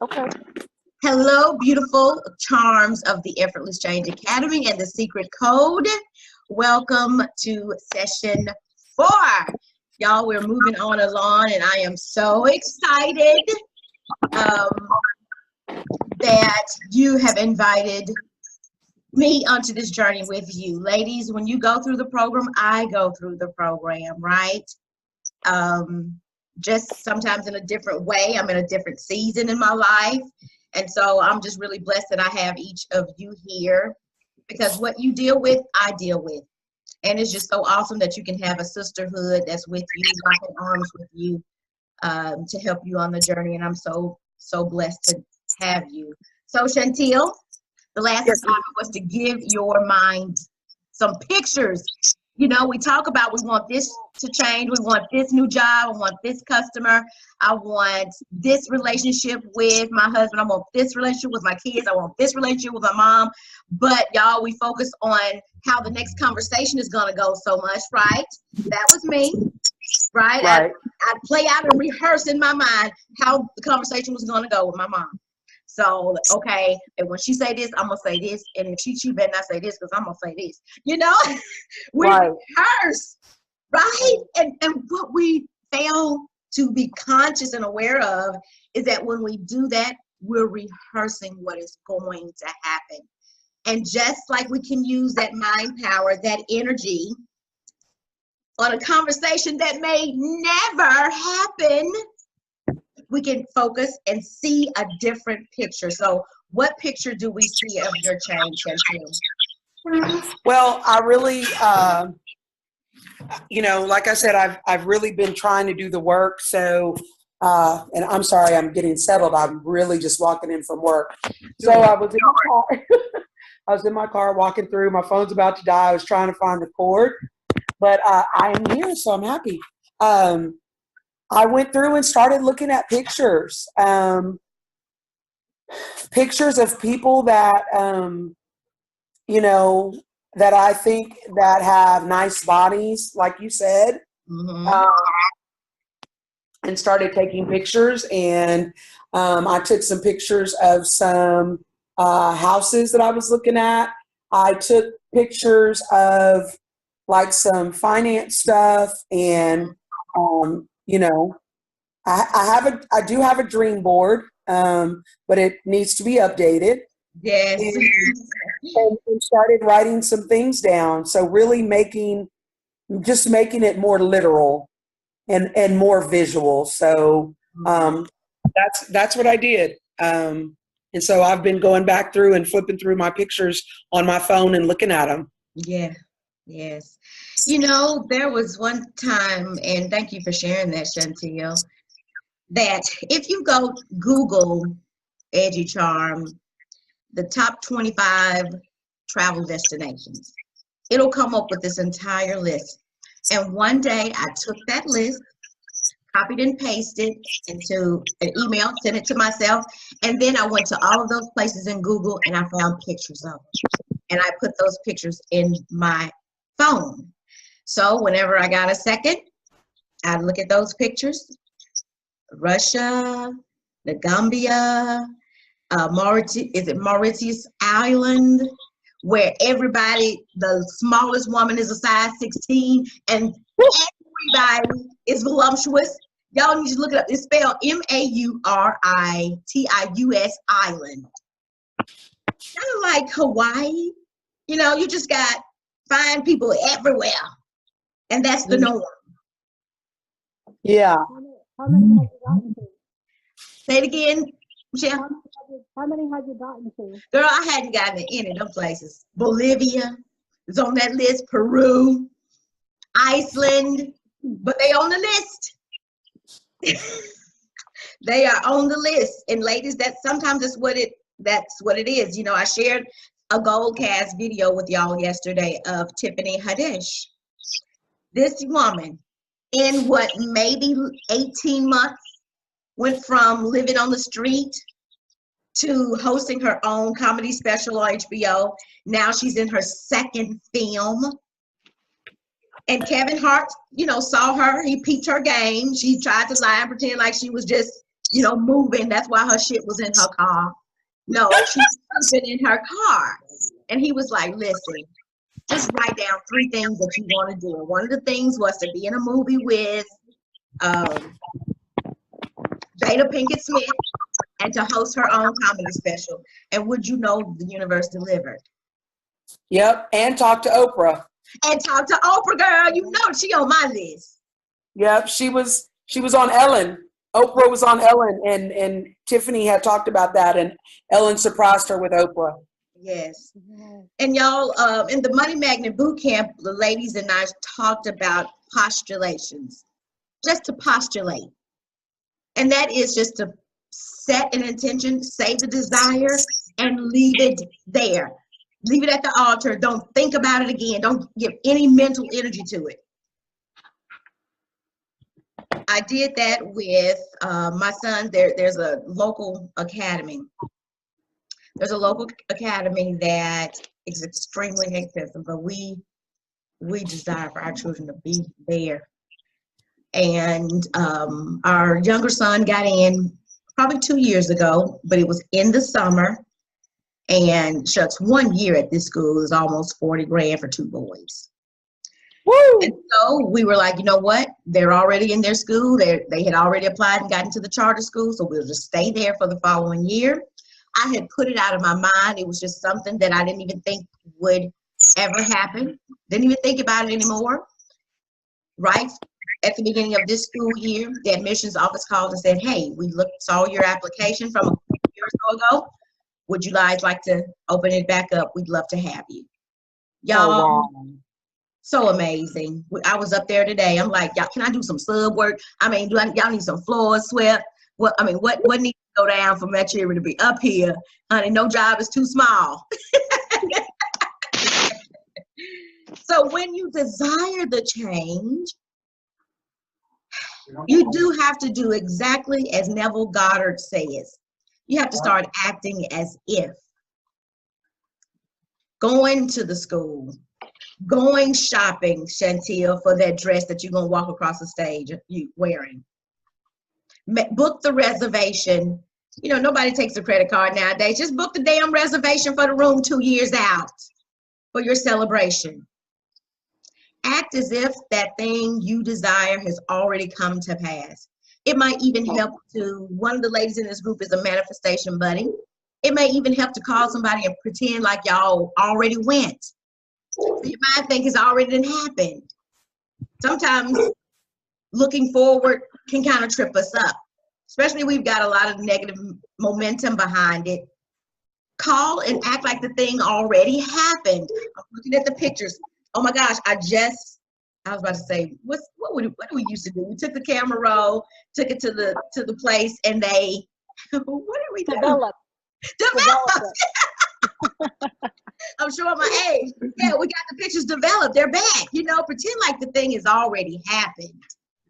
Okay. Hello, beautiful charms of the Effortless Change Academy and the Secret Code. Welcome to session 4. Y'all, we're moving on along, and I am so excited that you have invited me onto this journey with you. Ladies, when you go through the program, I go through the program, right? Just sometimes in a different way. I'm in a different season in my life. And so I'm just really blessed that I have each of you here, because what you deal with, I deal with. And it's just so awesome that you can have a sisterhood that's with you, locking arms with you, to help you on the journey. And I'm so blessed to have you. So Chantil, the last assignment was to give your mind some pictures. You know, we talk about we want this to change. We want this new job. I want this customer. I want this relationship with my husband. I want this relationship with my kids. I want this relationship with my mom. But y'all, we focus on how the next conversation is going to go so much, right? That was me, right? Right. I'd play out and rehearse in my mind how the conversation was going to go with my mom. So, okay, and when she say this, I'm going to say this. And if she better not say this because I'm going to say this. You know, we rehearse, right? And what we fail to be conscious and aware of is that when we do that, we're rehearsing what is going to happen. And just like we can use that mind power, that energy on a conversation that may never happen, we can focus and see a different picture. So what picture do we see of your change, Chantil? Well, I really, like I said, I've really been trying to do the work. So, and I'm sorry, I'm getting settled. I'm really just walking in from work. So I was in my car. I was in my car walking through. My phone's about to die. I was trying to find the cord, but I am here, so I'm happy. I went through and started looking at pictures, pictures of people that, that I think that have nice bodies, like you said, and started taking pictures. And I took some pictures of some houses that I was looking at. I took pictures of like some finance stuff, and I do have a dream board, but it needs to be updated. Yes. And started writing some things down. So really making it more literal and more visual. So that's what I did. And so I've been going back through and flipping through my pictures on my phone and looking at them. Yeah. Yes. You know, there was one time, and thank you for sharing that, Chantil, that if you go Google Edgy Charm, the top 25 travel destinations, it'll come up with this entire list. And one day I took that list, copied and pasted into an email, sent it to myself, and then I went to all of those places in Google and I found pictures of them. And I put those pictures in my phone. So whenever I got a second, I'd look at those pictures. Russia, the Gambia, Mauritius Island, where everybody, the smallest woman is a size 16, and everybody is voluptuous. Y'all need to look it up. It's spelled Mauritius Island. Kind of like Hawaii. You know, you just got fine people everywhere, and that's the norm. Yeah. How many have you gotten to? Say it again, Michelle. How many have you gotten to? Girl, I hadn't gotten to any of them places. Bolivia is on that list. Peru, Iceland, but they on the list. They are on the list. And ladies, that's what it is. You know, I shared a Goldcast video with y'all yesterday of Tiffany Haddish. This woman, in what, maybe 18 months, went from living on the street to hosting her own comedy special on HBO. Now she's in her second film. And Kevin Hart, saw her. He peeped her game. She tried to lie and pretend like she was just moving. That's why her shit was in her car. No, she was sleeping in her car. And he was like, listen, just write down 3 things that you want to do. And one of the things was to be in a movie with Jada Pinkett Smith and to host her own comedy special. And would you know, the universe delivered. Yep, and talk to Oprah. And talk to Oprah, girl. You know she on my list. Yep, she was on Ellen. Oprah was on Ellen, and Tiffany had talked about that, and Ellen surprised her with Oprah. Yes. And y'all, in the Money Magnet Boot Camp, the ladies and I talked about postulations. Just to postulate. And that is just to set an intention, say the desire, and leave it there. Leave it at the altar. Don't think about it again. Don't give any mental energy to it. I did that with my son. There's a local academy. There's a local academy that is extremely expensive, but we desire for our children to be there. And our younger son got in probably 2 years ago, but it was in the summer. And shucks, 1 year at this school is almost 40 grand for 2 boys. Woo! And so we were like, you know what? They're already in their school. They had already applied and gotten to the charter school, so we'll just stay there for the following year. I had put it out of my mind. It was just something that I didn't even think would ever happen. Didn't even think about it anymore. Right at the beginning of this school year, the admissions office called and said, hey, we saw your application from a year or so ago. Would you guys like to open it back up? We'd love to have you. Y'all, Oh, wow. So amazing. I was up there today. I'm like, y'all, can I do some sub work? I mean, y'all need some floors swept? What needs to go down for my children to be up here? Honey, no job is too small. So when you desire the change, you do have to do exactly as Neville Goddard says. You have to start acting as if. Going to the school, going shopping, Chantel, for that dress that you're going to walk across the stage you wearing. Book the reservation. You know, nobody takes a credit card nowadays. Just book the damn reservation for the room 2 years out for your celebration. Act as if that thing you desire has already come to pass. It might even help to, one of the ladies in this group is a manifestation buddy. It may even help to call somebody and pretend like y'all already went. So you might think it's already happened. Sometimes looking forward can kind of trip us up, especially we've got a lot of negative momentum behind it. Call and act like the thing already happened. I'm looking at the pictures. Oh my gosh, I was about to say, what do we used to do? We took the camera roll, took it to the place, and they, what did we do? Develop. I'm showing my age. Yeah, we got the pictures developed. They're back. You know, pretend like the thing has already happened.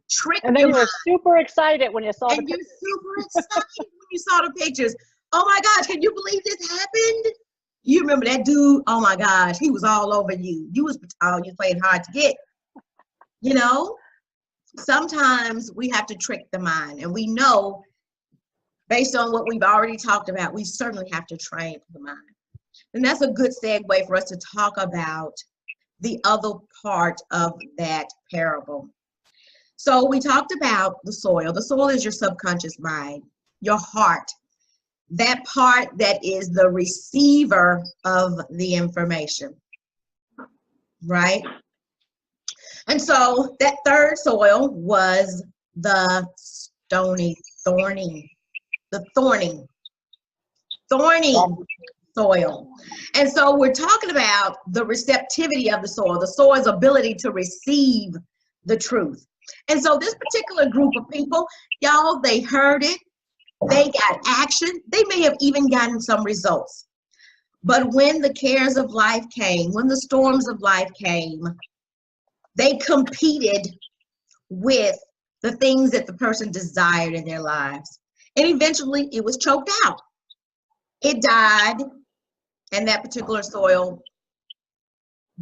Trick and then you were super excited when you saw the pictures. Super excited when you saw the pictures. Oh my gosh, can you believe this happened? You remember that dude? Oh my gosh, he was all over you. You played hard to get. You know, sometimes we have to trick the mind, and we know based on what we've already talked about, we certainly have to train the mind. And that's a good segue for us to talk about the other part of that parable. So we talked about the soil. The soil is your subconscious mind, your heart, that part that is the receiver of the information, right? And so that third soil was the thorny soil. And so we're talking about the receptivity of the soil's ability to receive the truth. And so this particular group of people, y'all, they heard it, they got action, they may have even gotten some results. But when the cares of life came, when the storms of life came, they competed with the things that the person desired in their lives. And eventually it was choked out. It died, and that particular soil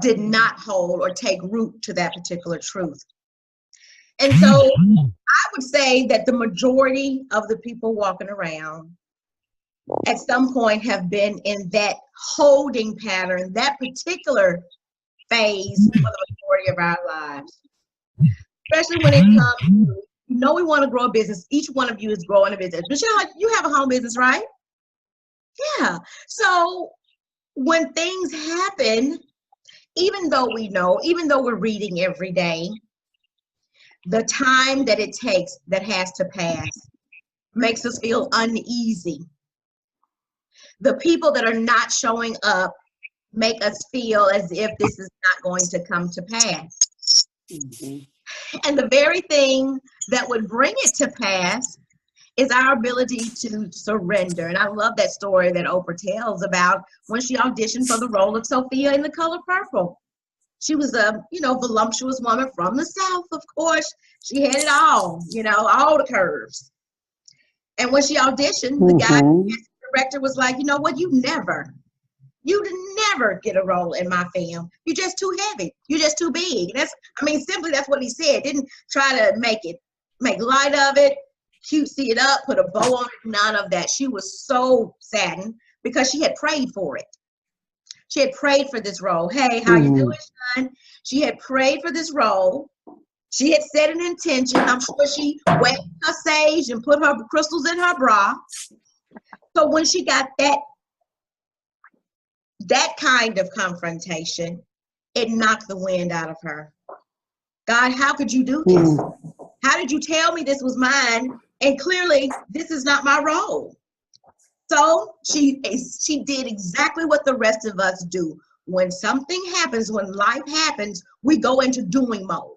did not hold or take root to that particular truth. And so I would say that the majority of the people walking around at some point have been in that holding pattern, that particular phase for the majority of our lives. Especially when it comes to, we want to grow a business. Each one of you is growing a business. Michelle, you have a home business, right? Yeah. So when things happen, even though we know, even though we're reading every day, the time that it takes that has to pass makes us feel uneasy. The people that are not showing up make us feel as if this is not going to come to pass. And the very thing that would bring it to pass is our ability to surrender. And I love that story that Oprah tells about when she auditioned for the role of Sophia in The Color Purple. She was a, voluptuous woman from the South, of course. She had it all, all the curves. And when she auditioned, the guy, the director was like, you know what, you'd never get a role in my film. You're just too heavy. You're just too big. Simply that's what he said. Didn't try to make light of it, cutesy it up, put a bow on it, none of that. She was so saddened because she had prayed for it. She had prayed for this role. Hey, how you doing, son? She had prayed for this role. She had set an intention. I'm sure she wet her sage and put her crystals in her bra. So when she got that kind of confrontation, it knocked the wind out of her. God, how could you do this? How did you tell me this was mine? And clearly, this is not my role. So she did exactly what the rest of us do. When something happens, when life happens, we go into doing mode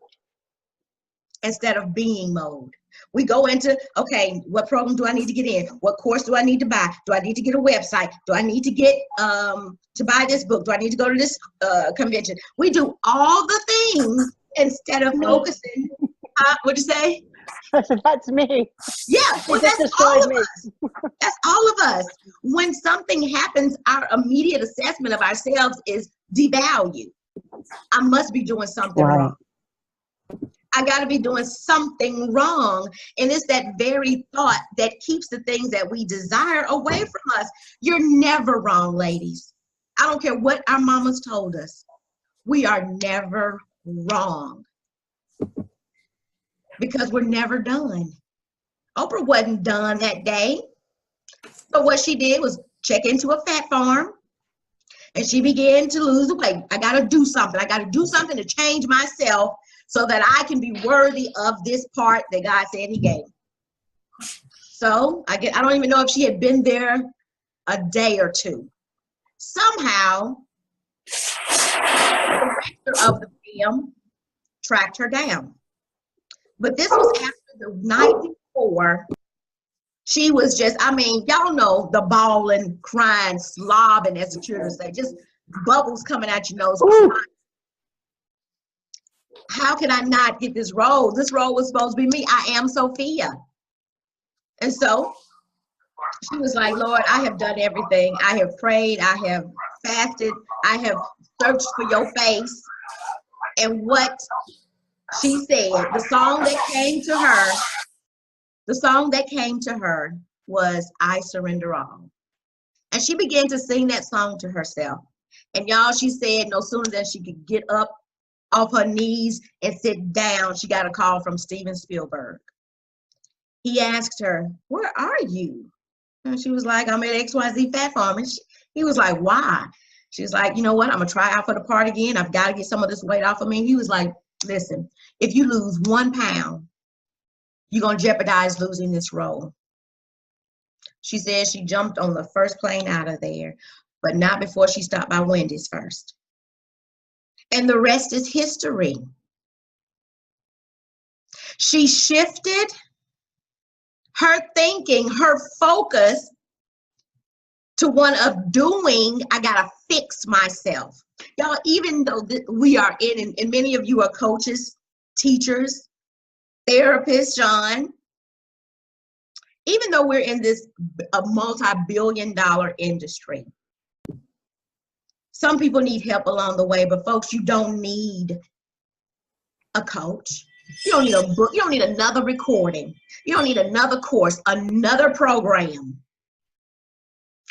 instead of being mode. We go into, okay, what program do I need to get in? What course do I need to buy? Do I need to get a website? Do I need to get to buy this book? Do I need to go to this convention? We do all the things instead of focusing. What'd you say? I said, that's me. Yeah, well, that's all of us. That's all of us. When something happens, our immediate assessment of ourselves is devalue. I must be doing something wrong. I got to be doing something wrong. And it's that very thought that keeps the things that we desire away from us. You're never wrong, ladies. I don't care what our mamas told us. We are never wrong because we're never done. Oprah wasn't done that day. So what she did was check into a fat farm and she began to lose the weight. I got to do something. I got to do something to change myself so that I can be worthy of this part that God said he gave. So I don't even know if she had been there a day or two. Somehow, the director of the film tracked her down. But this was after the night before. She was just, y'all know the bawling, crying, slobbing, as the children say, just bubbles coming out your nose. How can I not get this role? This role was supposed to be me. I am Sophia. And so she was like, Lord, I have done everything. I have prayed. I have fasted. I have searched for your face. And what she said, the song that came to her was I Surrender All. And she began to sing that song to herself. And y'all, she said no sooner than she could get up off her knees and sit down, she got a call from Steven Spielberg. He asked her, where are you? And she was like, I'm at XYZ Fat Farm. And he was like, why? She was like, you know what? I'm going to try out for the part again. I've got to get some of this weight off of me. He was like, listen, if you lose 1 pound, you're going to jeopardize losing this role. She said she jumped on the first plane out of there, but not before she stopped by Wendy's first. And the rest is history. She shifted her thinking, her focus to one of doing, I gotta fix myself. Y'all, even though we are and many of you are coaches, teachers, therapists, John, even though we're in this multi-billion-dollar industry, some people need help along the way, but folks, you don't need a coach. You don't need a book. You don't need another recording. You don't need another course, another program.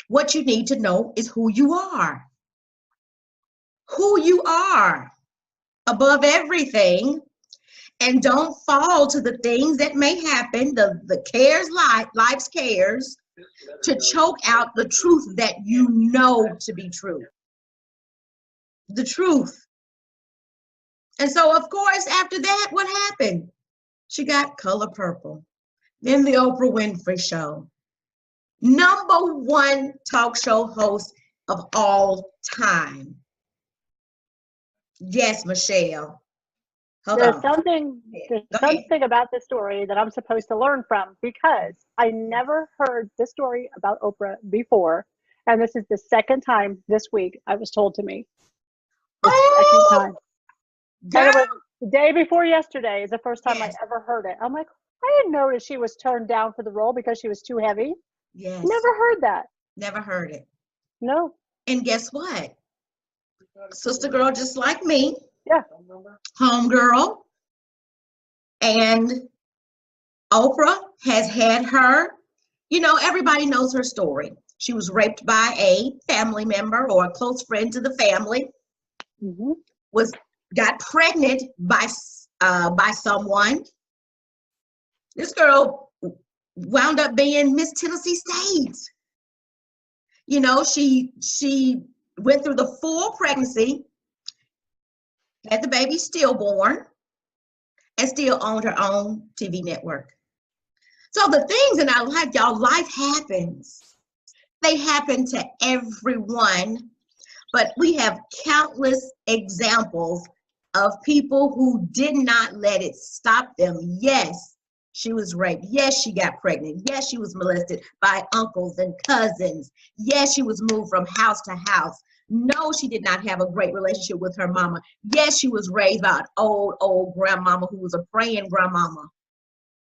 What you need to know is who you are. Who you are above everything. And don't fall to the things that may happen, the cares, life's cares, to choke out the truth that you know to be true. The truth. And so, of course, after that, what happened? She got Color Purple. Then the Oprah Winfrey Show. #1 talk show host of all time. Yes, Michelle. Hold There's on. something about the story that I'm supposed to learn from, because I never heard this story about Oprah before. And this is the second time this week I was told to me. The second time. And it was the day before yesterday is the first time I ever heard it. I'm like, I didn't notice she was turned down for the role because she was too heavy. Yes. Never heard that. Never heard it. No. And guess what? Sister girl just like me. Yeah. Homegirl. And Oprah has had her, everybody knows her story. She was raped by a family member or a close friend to the family. Mm-hmm. Got pregnant by someone. This girl wound up being Miss Tennessee State. She went through the full pregnancy, had the baby stillborn, and still owned her own TV network. So the things in our life, y'all, life happens. They happen to everyone, but we have countless examples of people who did not let it stop them. Yes, she was raped. Yes, she got pregnant. Yes, she was molested by uncles and cousins. Yes, she was moved from house to house. No, she did not have a great relationship with her mama. Yes, she was raised by an old grandmama who was a praying grandmama.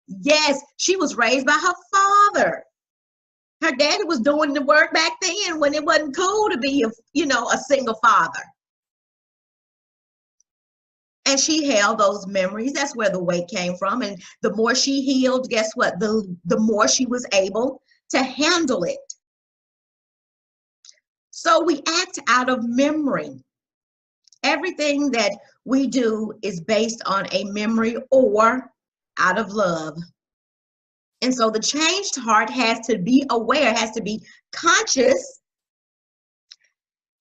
Yes, she was raised by her father. Her daddy was doing the work back then when it wasn't cool to be a single father. And she held those memories. That's where the weight came from. And the more she healed, guess what? The more she was able to handle it. So we act out of memory. Everything that we do is based on a memory or out of love. And so the changed heart has to be aware, has to be conscious.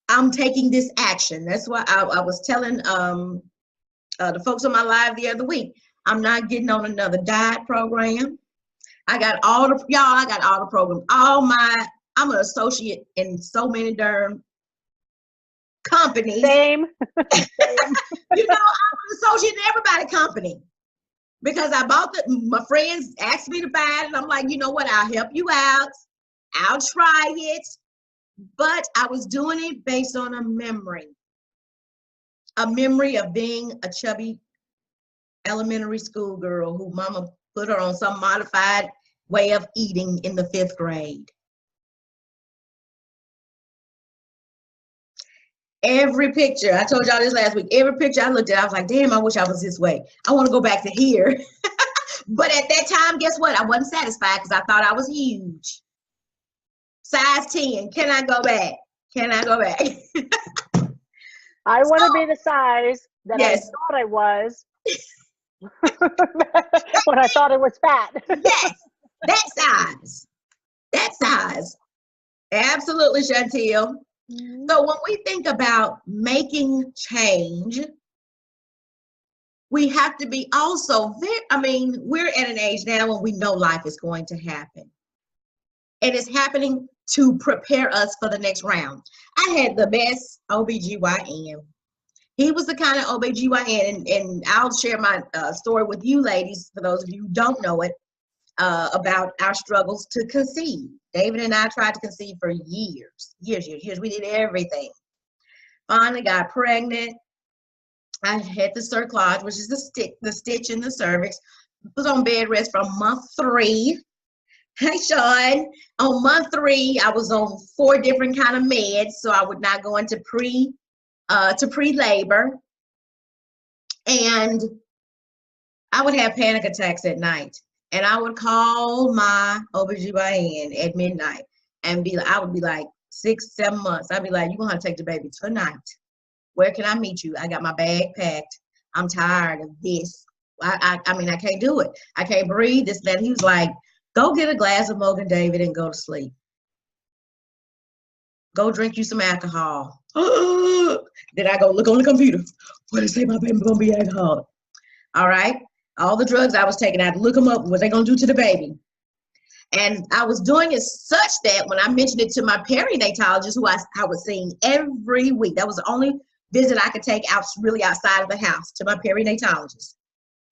I'm taking this action. That's why I was telling the folks on my live the other week, I'm not getting on another diet program. I got all the programs. I'm an associate in so many darn companies. Same. I'm an associate in everybody's company. Because I bought my friends asked me to buy it, and I'm like, you know what, I'll help you out. I'll try it. But I was doing it based on a memory of being a chubby elementary school girl who mama put her on some modified way of eating in the 5th grade. Every picture, I told y'all this last week, every picture I looked at, I was like, damn, I wish I was this way. I want to go back to here. But at that time, guess what? I wasn't satisfied because I thought I was huge. Size 10. Can I go back? Can I go back? I want to be the size that Yes. I thought I was when I thought I was fat. Yes, that size. That size. Absolutely, Chantel. So when we think about making change, we have to be also we're at an age now when we know life is going to happen. And it's happening to prepare us for the next round. I had the best OBGYN. He was the kind of OBGYN, and I'll share my story with you ladies, for those of you who don't know it, about our struggles to conceive. David and I tried to conceive for years. We did everything. Finally got pregnant. I had the cerclage, which is the stitch in the cervix. Was on bed rest from month 3. Hey, Sean. On month 3, I was on 4 different kind of meds, so I would not go into pre-labor. And I would have panic attacks at night. And I would call my OBGYN at midnight and I would be like 6, 7 months. I'd be like, you're going to have to take the baby tonight. Where can I meet you? I got my bag packed. I'm tired of this. I mean, I can't do it. I can't breathe, this, that. He was like, go get a glass of Mogan David and go to sleep. Go drink you some alcohol. Then I go look on the computer. What is it say my baby going to be alcoholic? All right. All the drugs I was taking, I had to look them up. What they going to do to the baby? And I was doing it such that when I mentioned it to my perinatologist, who I was seeing every week, that was the only visit I could take out really outside of the house, to my perinatologist.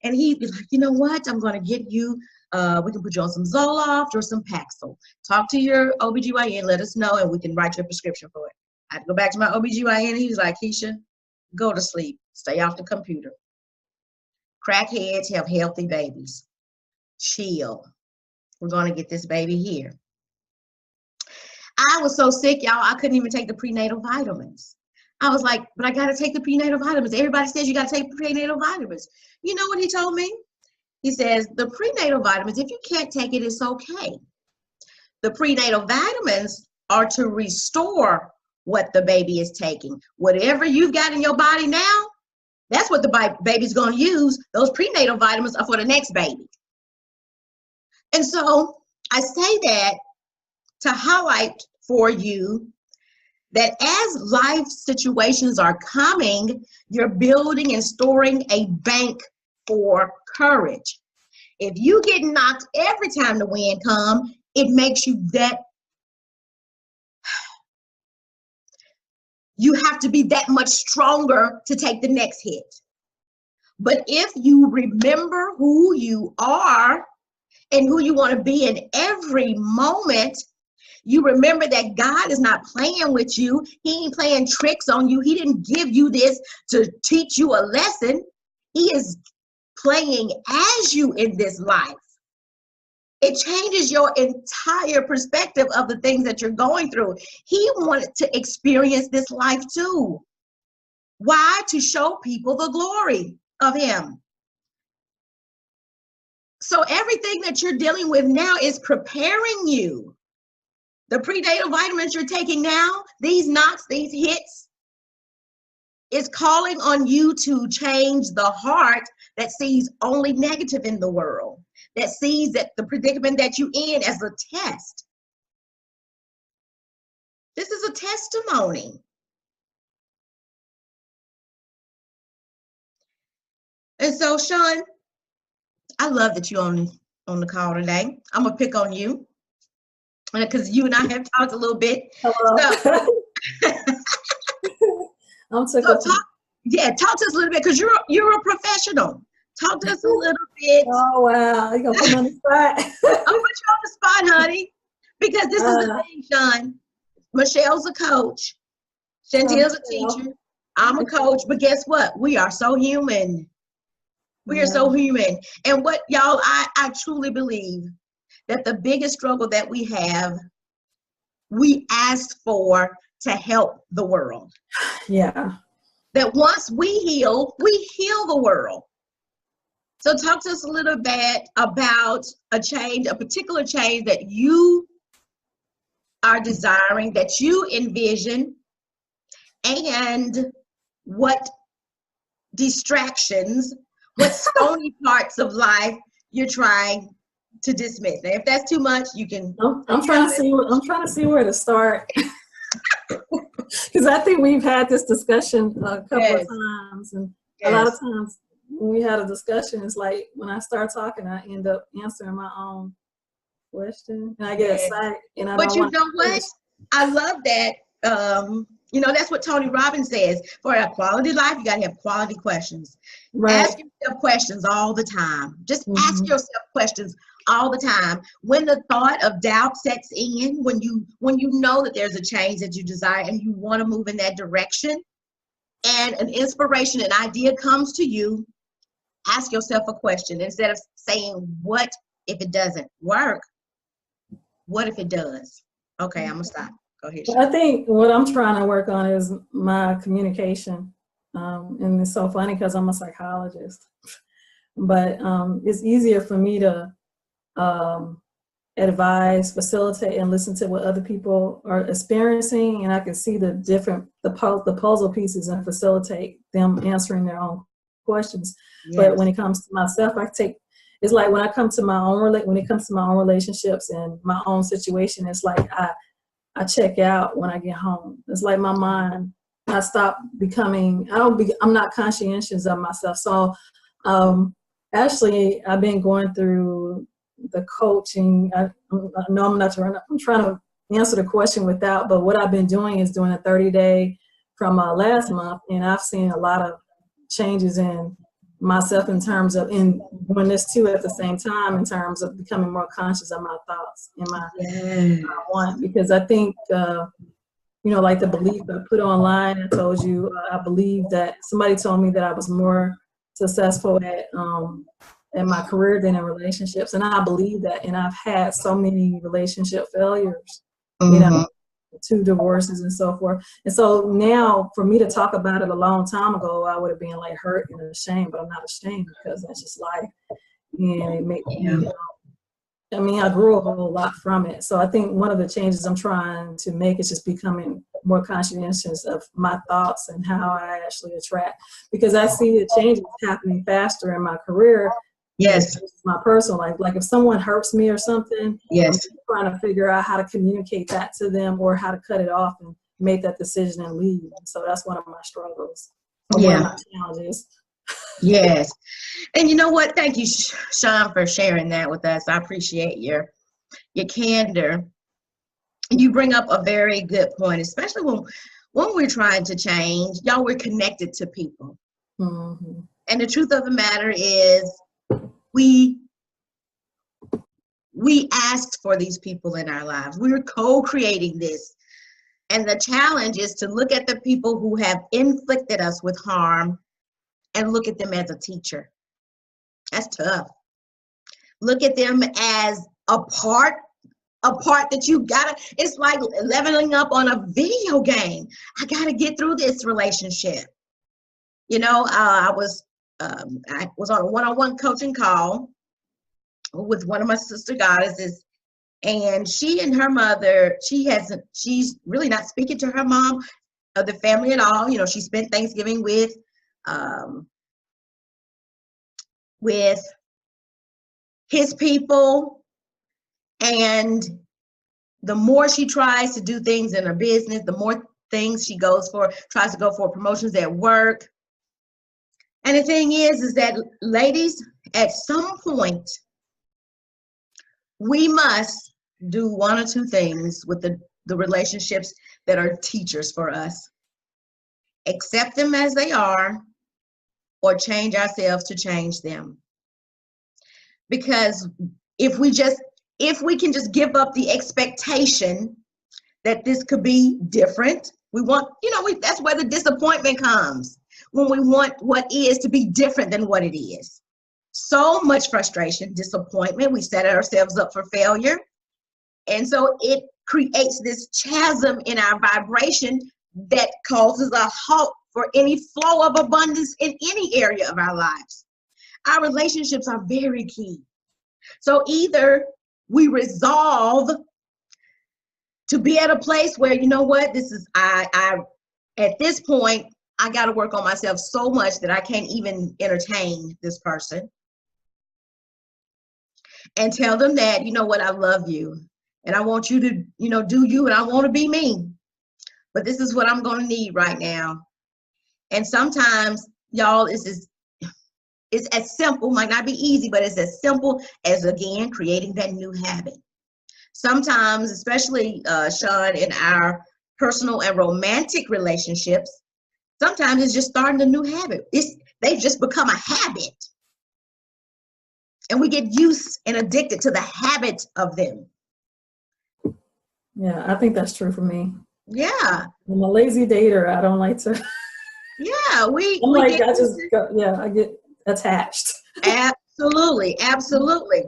And he'd be like, you know what? I'm going to get you, we can put you on some Zoloft or some Paxil. Talk to your OBGYN, let us know, and we can write you a prescription for it. I had to go back to my OBGYN, and he was like, Keisha, go to sleep. Stay off the computer. Crackheads have healthy babies. Chill. We're going to get this baby here. I was so sick, y'all, I couldn't even take the prenatal vitamins. I was like, but I got to take the prenatal vitamins. Everybody says you got to take prenatal vitamins. You know what he told me? He says, the prenatal vitamins, if you can't take it, it's okay. The prenatal vitamins are to restore what the baby is taking. Whatever you've got in your body now, that's what the baby's going to use. Those prenatal vitamins are for the next baby. And so I say that to highlight for you that as life situations are coming, you're building and storing a bank for courage. If you get knocked every time the wind comes, it makes you that, you have to be that much stronger to take the next hit. But if you remember who you are and who you want to be in every moment, you remember that God is not playing with you. He ain't playing tricks on you. He didn't give you this to teach you a lesson. He is playing as you in this life. It changes your entire perspective of the things that you're going through. He wanted to experience this life too. Why? To show people the glory of him. So everything that you're dealing with now is preparing you. The prenatal vitamins you're taking now, these knocks, these hits, is calling on you to change the heart that sees only negative in the world, that sees that the predicament that you're in as a test. This is a testimony. And so, Sean, I love that you're on the call today. I'm going to pick on you because you and I have talked a little bit. Hello. So, I'm so good. Talk to us a little bit because you're a professional. Talk to us a little bit. Oh, wow. You're going to put me on the spot. I'm put you on the spot, honey, because this is the thing, Sean. Michelle's a coach. Chantel's a teacher. I'm a coach, but guess what? We are so human. We are so human. And what, y'all, I truly believe that the biggest struggle that we have, we ask for to help the world. Yeah. That once we heal the world. So talk to us a little bit about a change, a particular change that you are desiring, that you envision, and what distractions, what stony parts of life you're trying to dismiss. Now, if that's too much, you can. I'm trying to see where to start. Because I think we've had this discussion a couple of times, and a lot of times when we had a discussion, it's like when I start talking, I end up answering my own question, and I get excited. And I but don't you want know what? I love that. That's what Tony Robbins says. For a quality life, you got to have quality questions. Right. Ask yourself questions all the time. Just ask yourself questions all the time. When the thought of doubt sets in, when you know that there's a change that you desire and you want to move in that direction, and an inspiration, an idea comes to you, ask yourself a question. Instead of saying, what if it doesn't work? What if it does? Okay, I'm going to stop. Go ahead. I think what I'm trying to work on is my communication. And it's so funny because I'm a psychologist. but it's easier for me to advise, facilitate, and listen to what other people are experiencing, and I can see the puzzle pieces and facilitate them answering their own questions. Yes. But when it comes to myself, it's like when it comes to my own relationships and my own situation, it's like I check out when I get home. It's like my mind, I stop becoming, I'm not conscientious of myself. So actually, I've been going through the coaching. No, I'm trying to answer the question without, but what I've been doing is doing a 30-day from last month, and I've seen a lot of changes in myself in terms of doing this too at the same time, in terms of becoming more conscious of my thoughts and because I think like the belief I put online, I told you, I believe that somebody told me that I was more successful at my career than in relationships, and I believe that, and I've had so many relationship failures, 2 divorces and so forth. And so now for me to talk about it a long time ago, I would have been like hurt and ashamed, but I'm not ashamed because that's just life. And it makes me, I grew a whole lot from it. So I think one of the changes I'm trying to make is just becoming more conscientious of my thoughts and how I actually attract, because I see the changes happening faster in my career. Yes. My personal life. Like if someone hurts me or something, yes, I'm trying to figure out how to communicate that to them or how to cut it off and make that decision and leave. So that's one of my struggles. One of my challenges. Yes. And you know what? Thank you, Sean, for sharing that with us. I appreciate your candor. You bring up a very good point, especially when we're trying to change. Y'all, we're connected to people. Mm-hmm. And the truth of the matter is, we asked for these people in our lives. We're co-creating this. And the challenge is to look at the people who have inflicted us with harm and look at them as a teacher. That's tough. Look at them as a part that you gotta, it's like leveling up on a video game. I gotta get through this relationship. I was on a one-on-one coaching call with one of my sister goddesses, and she and her mother, she's really not speaking to her mom of the family at all. She spent Thanksgiving with his people, and the more she tries to do things in her business, the more things she tries to go for promotions at work. And the thing is that, ladies, at some point, we must do one or two things with the relationships that are teachers for us. Accept them as they are, or change ourselves to change them. Because if we can just give up the expectation that this could be different, that's where the disappointment comes, when we want what is to be different than what it is. So much frustration, disappointment, we set ourselves up for failure. And so it creates this chasm in our vibration that causes a halt for any flow of abundance in any area of our lives. Our relationships are very key. So either we resolve to be at a place where, at this point, I got to work on myself so much that I can't even entertain this person. And tell them that, I love you. And I want you to, do you, and I want to be me. But this is what I'm going to need right now. And sometimes, y'all, it's as simple, might not be easy, but it's as simple as, again, creating that new habit. Sometimes, especially, Sean, in our personal and romantic relationships, sometimes it's just starting a new habit. They've just become a habit. And we get used and addicted to the habit of them. Yeah, I think that's true for me. Yeah. I'm a lazy dater. I don't like to. Yeah, I get attached. Absolutely, absolutely.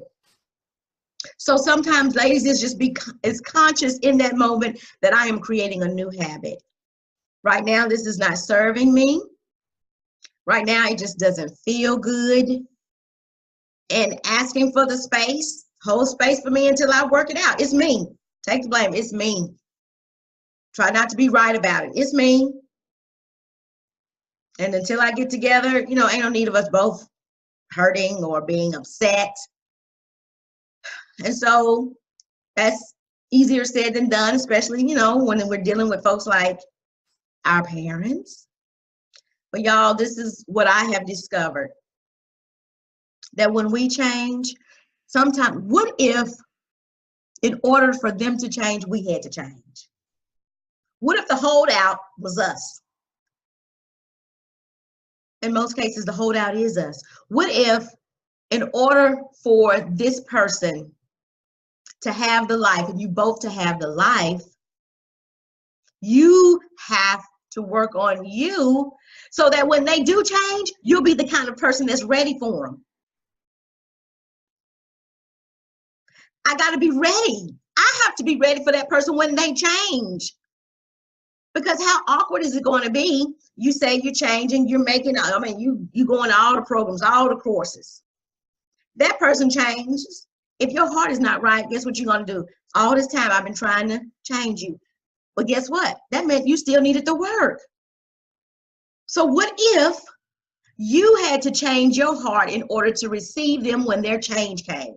So sometimes, ladies, it's just is conscious in that moment that I am creating a new habit. Right now, this is not serving me. Right now, it just doesn't feel good. and asking for the space, hold space for me until I work it out. It's me. Take the blame. It's me. Try not to be right about it. It's me. And until I get together, ain't no need of us both hurting or being upset. And so that's easier said than done, especially, when we're dealing with folks like our parents. But y'all, this is what I have discovered. That when we change, sometimes, what if in order for them to change, we had to change? What if the holdout was us? In most cases, the holdout is us. What if in order for this person to have the life, and you both to have the life, you have to work on you so that when they do change, you'll be the kind of person that's ready for them. I got to be ready. I have to be ready for that person when they change. Because how awkward is it going to be? You say you're changing, you're making, you going to all the programs, all the courses. That person changes. If your heart is not right, guess what you're going to do? All this time I've been trying to change you. But guess what? That meant you still needed to work. So what if you had to change your heart in order to receive them when their change came?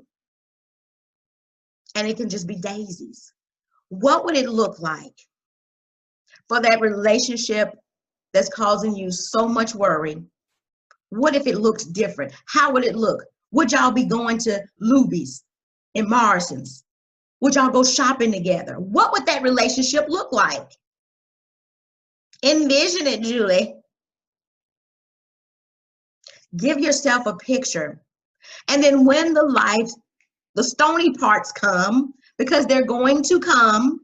And it can just be daisies. What would it look like for that relationship that's causing you so much worry? What if it looked different? How would it look? Would y'all be going to Luby's and Morrison's? Would y'all go shopping together? What would that relationship look like? Envision it, Julie. Give yourself a picture. And then when the stony parts come, because they're going to come,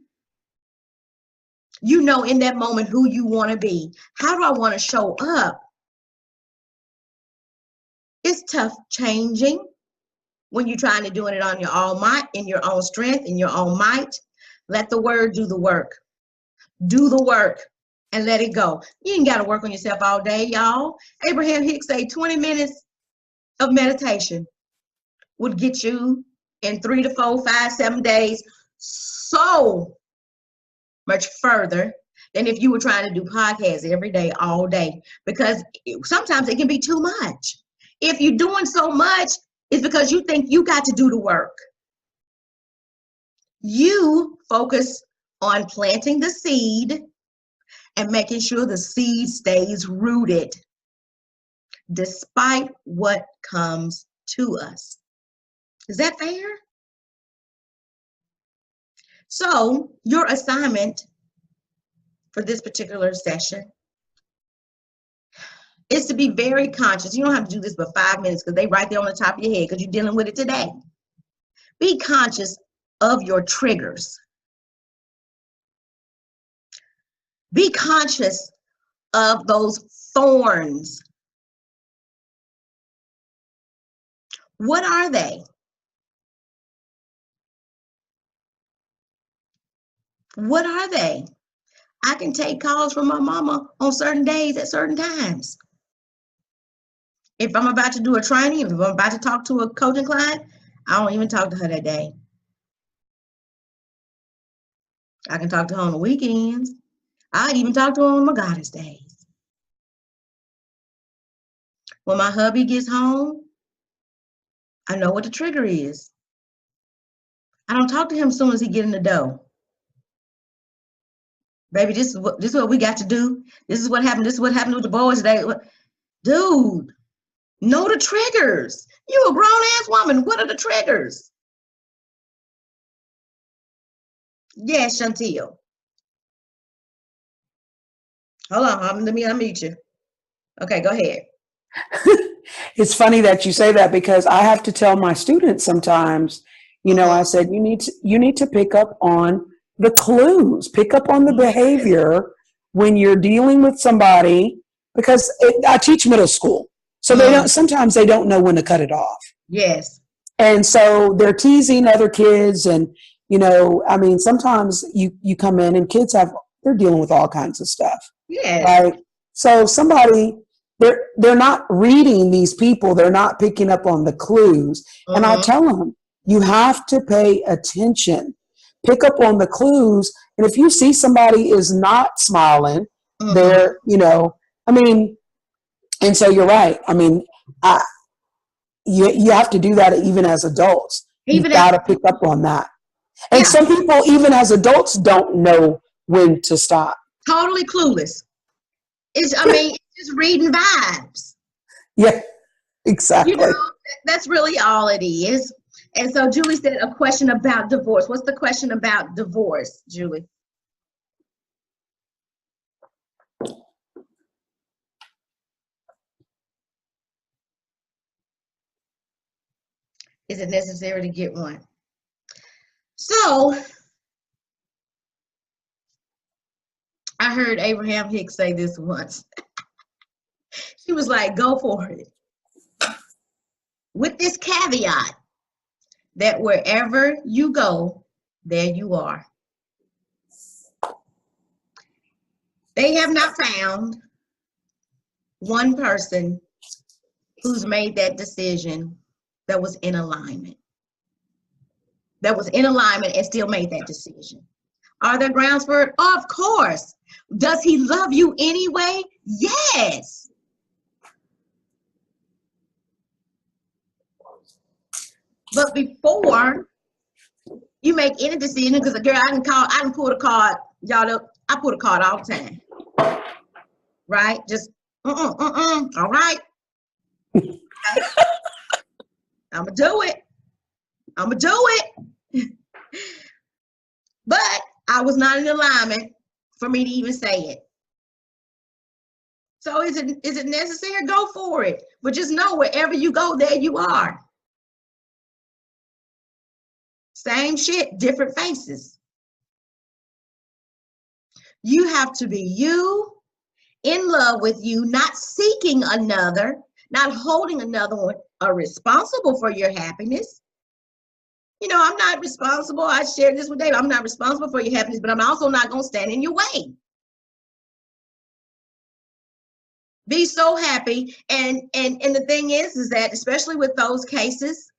in that moment who you want to be. How do I want to show up? It's tough changing when you're trying to do it on your own might, in your own strength, in your own might. Let the word do the work. Do the work and let it go. You ain't got to work on yourself all day, y'all. Abraham Hicks say 20 minutes of meditation would get you in 3 to 4, 5, 7 days so much further than if you were trying to do podcasts every day, all day, because sometimes it can be too much. If you're doing so much, it's because you think you got to do the work. You focus on planting the seed and making sure the seed stays rooted despite what comes to us. Is that fair? So your assignment for this particular session is to be very conscious. You don't have to do this for 5 minutes because they right there on the top of your head because you're dealing with it today. Be conscious of your triggers. Be conscious of those thorns. What are they? What are they? I can take calls from my mama on certain days at certain times. If I'm about to do a training, if I'm about to talk to a coaching client, I don't even talk to her that day. I can talk to her on the weekends. I'd even talk to her on my goddess days. When my hubby gets home, I know what the trigger is. I don't talk to him as soon as he get in the door. Baby, this is what we got to do. This is what happened. This is what happened with the boys today. Dude, know the triggers. You a grown-ass woman. What are the triggers? Yes, Chantil. Hold on. Let me unmute you. Okay, go ahead. It's funny that you say that because I have to tell my students sometimes, I said, you need to pick up on the clues, pick up on the behavior when you're dealing with somebody, because I teach middle school. So sometimes they don't know when to cut it off. Yes. And so they're teasing other kids. And, sometimes you come in and kids they're dealing with all kinds of stuff. Yes. Right. So somebody they're not reading these people. They're not picking up on the clues. And I tell them, you have to pay attention. Pick up on the clues. And if you see somebody is not smiling, they're, I mean, and so you're right. I mean, you have to do that even as adults. You've got to pick up on that. And some people, even as adults, don't know when to stop. Totally clueless. It's just reading vibes. Yeah, exactly. That's really all it is. And so Julie said a question about divorce. What's the question about divorce, Julie? Is it necessary to get one? So I heard Abraham Hicks say this once. She was like, go for it. With this caveat that wherever you go, there you are. They have not found one person who's made that decision that was in alignment. That was in alignment and still made that decision. Are there grounds for it? Of course. Does he love you anyway? Yes. But before you make any decision, because girl, I can pull the card, y'all. I pull the card all the time, right? Just all right. Okay. I'm gonna do it. But I was not in alignment for me to even say it. So is it necessary? Go for it. But just know wherever you go, there you are. Same shit, different faces. You have to be you, in love with you, not seeking another, not holding another one responsible for your happiness. I'm not responsible. I shared this with Dave. I'm not responsible for your happiness, but I'm also not going to stand in your way. Be so happy. And the thing is that, especially with those cases,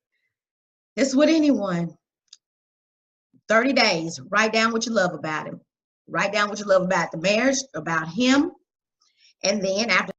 it's with anyone. 30 days, write down what you love about him. Write down what you love about the marriage, about him. And then after